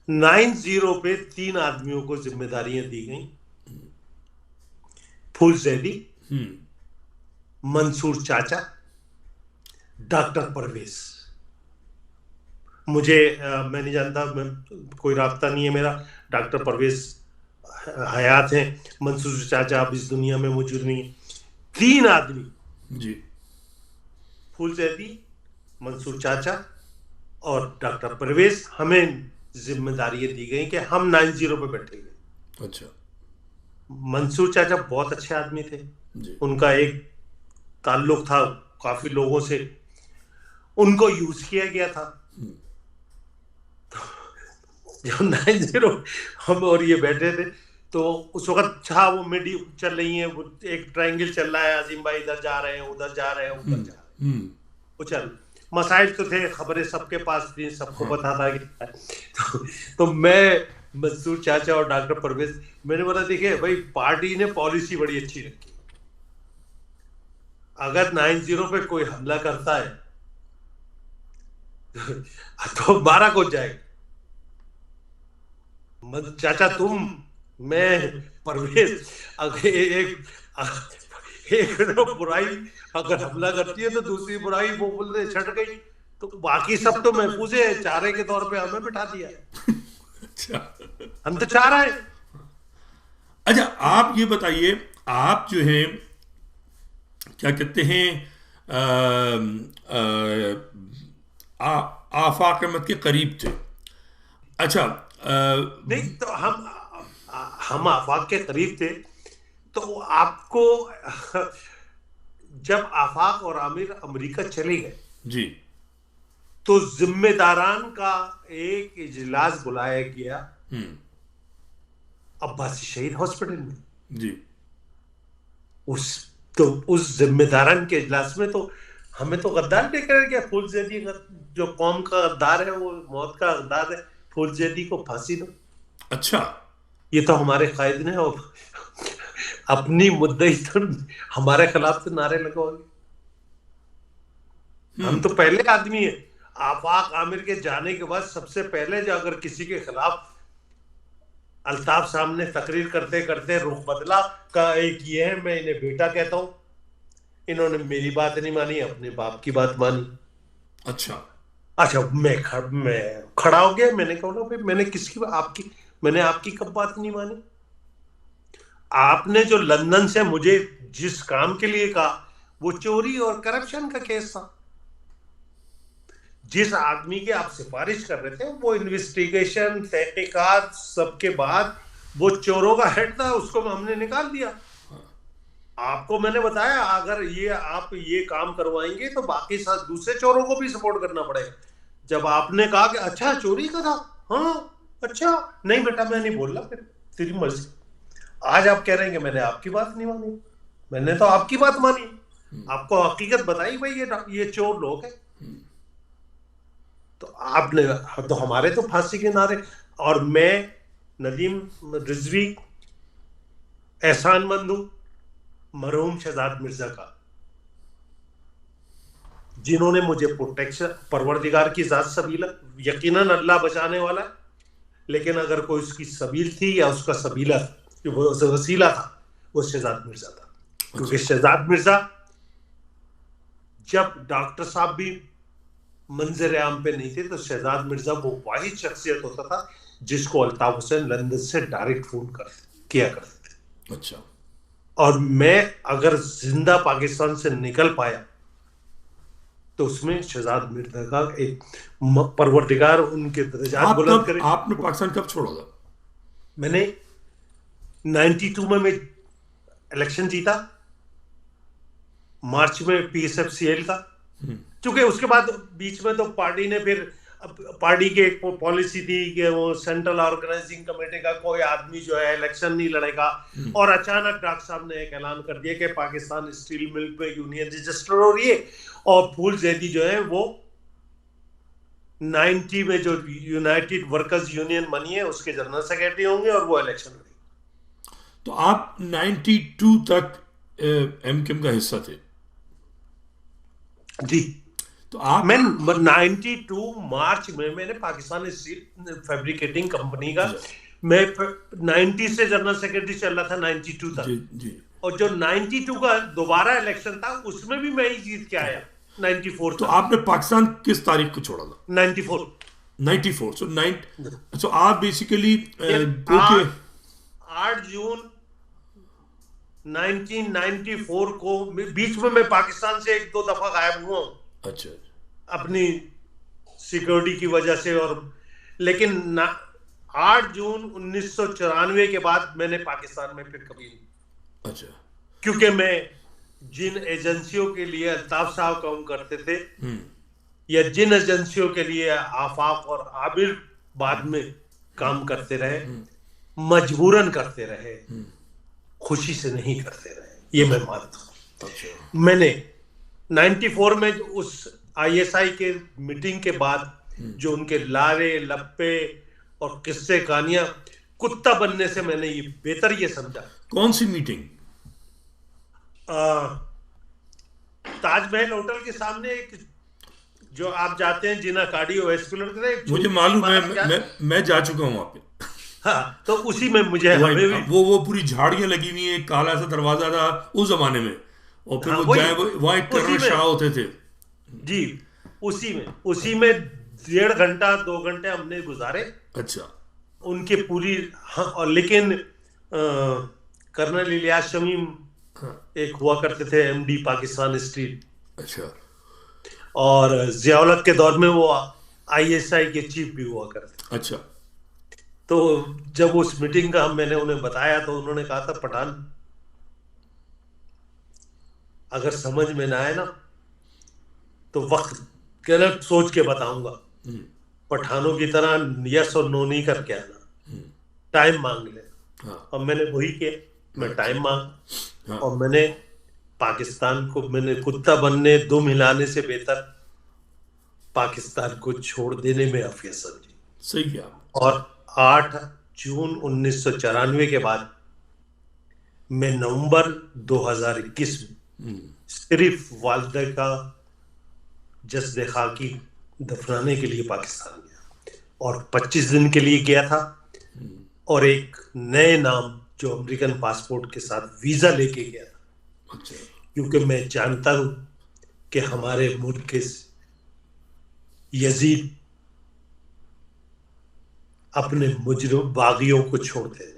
90 पे 3 आदमियों को जिम्मेदारियां दी गई। फूल जैदी, मंसूर चाचा, डॉक्टर परवेज। मुझे मैं नहीं जानता, मैं कोई रास्ता नहीं है मेरा। डॉक्टर परवेज हयात हैं, मंसूर चाचा अब इस दुनिया में मौजूद नहीं है। 3 आदमी, जी। फूल जैदी, मंसूर चाचा और डॉक्टर परवेज, हमें जिम्मेदारी दी गई कि हम 90 पे बैठेंगे। अच्छा। मंसूर चाचा बहुत अच्छे आदमी थे। जी। उनका एक ताल्लुक था काफी लोगों से, उनको यूज किया गया था। जब 90 हम और ये बैठे थे, तो उस वक्त था वो मिडी चल रही है, वो एक ट्रायंगल चल रहा है, अजीम भाई इधर जा रहे हैं, उधर जा रहे हैं, उधर जा रहे हैं, वो चल। मसाइल तो थे, खबरें सबके पास थी, सबको हाँ। पता था कि तो मैं, मंसूर चाचा और डॉक्टर परवेज, मैंने बोला देखिए भाई, पार्टी ने पॉलिसी बड़ी अच्छी रखी। अगर 90 पे कोई हमला करता है तो मारा को जाएगा। चाचा तुम, मैं, परवेज, अगर एक तो बुराई अगर हमला करती है तो दूसरी बुराई वो बोलते छट गई, तो बाकी सब तो महफूज है, चारे के तौर पे हमें बिठा दिया। अच्छा। हम तो चाह रहे हैं। अच्छा, आप ये बताइए, आप जो है क्या कहते हैं, आ, आफाक अहमद के करीब थे। अच्छा। नहीं तो हम आफाक के करीब थे। तो आपको जब आफाक और आमिर अमेरिका चले गए, जी। तो जिम्मेदारान का एक इजलास बुलाया गया अब्बासी शहीद हॉस्पिटल में। जी। उस तो उस जिम्मेदारान के इजलास में तो हमें तो गद्दार डिक्लेयर किया। फूल जैदी जो कौम का गद्दार है, वो मौत का गद्दार है, फूल जैदी को फांसी दो। अच्छा। ये तो हमारे कायद ने, और अपनी मुद्दई तो हमारे खिलाफ तो नारे लगवाओगे। हम तो पहले आदमी है। आफाक आमिर के जाने के बाद सबसे पहले जो अगर किसी के खिलाफ अल्ताफ साहब ने तकरीर करते करते रुख बदला का एक ये है, मैं इन्हें बेटा कहता हूं। इन्होंने मेरी बात नहीं मानी, अपने बाप की बात मानी। अच्छा। अच्छा, मैं खड़ा हो गया, मैंने कहा भाई, मैंने किसकी आपकी, मैंने आपकी कब बात नहीं मानी? आपने जो लंदन से मुझे जिस काम के लिए कहा, वो चोरी और करप्शन का केस था। जिस आदमी की आप सिफारिश कर रहे थे, वो इन्वेस्टिगेशन तहकीकात सबके बाद वो चोरों का हेड था, उसको हमने निकाल दिया। आपको मैंने बताया अगर ये आप ये काम करवाएंगे तो बाकी साथ दूसरे चोरों को भी सपोर्ट करना पड़ेगा। जब आपने कहा कि अच्छा चोरी का था, हाँ अच्छा, नहीं बेटा मैं नहीं बोल रहा, फिर तेरी मर्जी। आज आप कह रहे हैं कि मैंने आपकी बात नहीं मानी। मैंने तो आपकी बात मानी, आपको हकीकत बताई भाई, ये चोर लोग हैं। तो आपने, तो हमारे तो फांसी के नारे। और मैं नदीम रिजवी एहसानमंद हूं मरहूम शहजाद मिर्जा का, जिन्होंने मुझे प्रोटेक्शन, परवरदिगार की जात सबीला, यकीनन अल्लाह बचाने वाला है, लेकिन अगर कोई उसकी सबील थी या उसका सबीला, वो वसीला था, वो शहजाद मिर्जा था। क्योंकि अच्छा। शहजाद मिर्जा, जब डॉक्टर साहब भी मंजर आम पे नहीं थे, तो शहजाद मिर्जा वो वाहिद शख्सियत होता था जिसको अल्ताफ हुसैन लंदन से डायरेक्ट फोन कर किया करते थे। अच्छा। और मैं अगर जिंदा पाकिस्तान से निकल पाया तो उसमें शहजाद मिर्जा का एक, परवरदिगार उनके दर्जात आप बुलंद कब करे। आपने पाकिस्तान कब छोड़ा था? मैंने 92 में मैं इलेक्शन जीता, मार्च में पीएसएफसीएल का। क्योंकि उसके बाद बीच में तो पार्टी ने फिर, पार्टी की एक पॉलिसी थी कि वो सेंट्रल ऑर्गेनाइजिंग कमेटी का कोई आदमी जो है इलेक्शन नहीं लड़ेगा। और अचानक डॉक्टर साहब ने एक ऐलान कर दिया कि पाकिस्तान स्टील मिल पे यूनियन रजिस्टर हो रही है, और फूल जैदी जो है वो 90 में जो यूनाइटेड वर्कर्स यूनियन बनी है उसके जनरल सेक्रेटरी होंगे, और वो इलेक्शन लड़ेंगे। तो आप 92 तक एमकेएम का हिस्सा थे? जी। तो आप मैं 92 मार्च में मैंने पाकिस्तान स्टील फैब्रिकेटिंग कंपनी का, मैं 90 से जनरल सेक्रेटरी चल रहा था 92 तक। जी जी। और जो 92 का दोबारा इलेक्शन था उसमें भी मैं ही जीत के आया 94 तो तक। आपने पाकिस्तान किस तारीख को छोड़ा था? 94। 94। सो आप बेसिकली ओके 8 जून 1994 को, बीच में मैं पाकिस्तान से 1-2 दफा गायब हुआ हूं। अच्छा। अपनी सिक्योरिटी की वजह से। और लेकिन 8 जून 1994 के बाद मैंने पाकिस्तान में फिर कभी नहीं। अच्छा। क्योंकि मैं जिन एजेंसियों के लिए अल्ताफ साहब काम करते थे, या जिन एजेंसियों के लिए आफाक और आबिर बाद में काम करते रहे, मजबूरन करते रहे, खुशी से नहीं करते रहे, ये मैं मानता हूं। अच्छा। मैंने 94 में उस ISI के मीटिंग के बाद जो उनके लारे लप्पे और किस्से कहानियां, कुत्ता बनने से मैंने ये बेहतर ये समझा। कौन सी मीटिंग? ताजमहल होटल के सामने एक, जो आप जाते हैं जिना कार्डियोवैस्कुलर के, मुझे मालूम है, मैं जा चुका हूं वहां पे। हाँ, तो उसी में मुझे वो पूरी झाड़ियां लगी हुई है, काला सा दरवाजा था उस जमाने में, और फिर हाँ, वहां एक कर्नल शाह होते थे जी। उसी में 1.5 घंटा 2 घंटे हमने गुजारे। अच्छा। उनके पूरी, हाँ, और लेकिन कर्नल इलियास शमीम एक हुआ करते थे MD पाकिस्तान स्टील। अच्छा। और जियाउल हक के दौर में वो ISI के चीफ भी हुआ करते। अच्छा। तो जब उस मीटिंग का मैंने उन्हें बताया तो उन्होंने कहा था, पठान अगर समझ में ना आए ना तो वक्त गलत सोच के बताऊंगा, पठानों की तरह यस और नो नहीं करके आना, टाइम मांग लेना। और मैंने वही किया, मैं टाइम मांग, और मैंने पाकिस्तान को, मैंने कुत्ता बनने दुम हिलाने से बेहतर पाकिस्तान को छोड़ देने में आफियत समझी। सही है। और 8 जून 1994 के बाद मैं नवंबर 2021 में सिर्फ वालिदा का जस्द खाकी दफनाने के लिए पाकिस्तान गया, और 25 दिन के लिए गया था, और एक नए नाम जो अमेरिकन पासपोर्ट के साथ वीजा लेके गया था। अच्छा। क्योंकि मैं जानता हूं कि हमारे मुल्क के यजीद अपने मुजरिम बागियों को छोड़ देते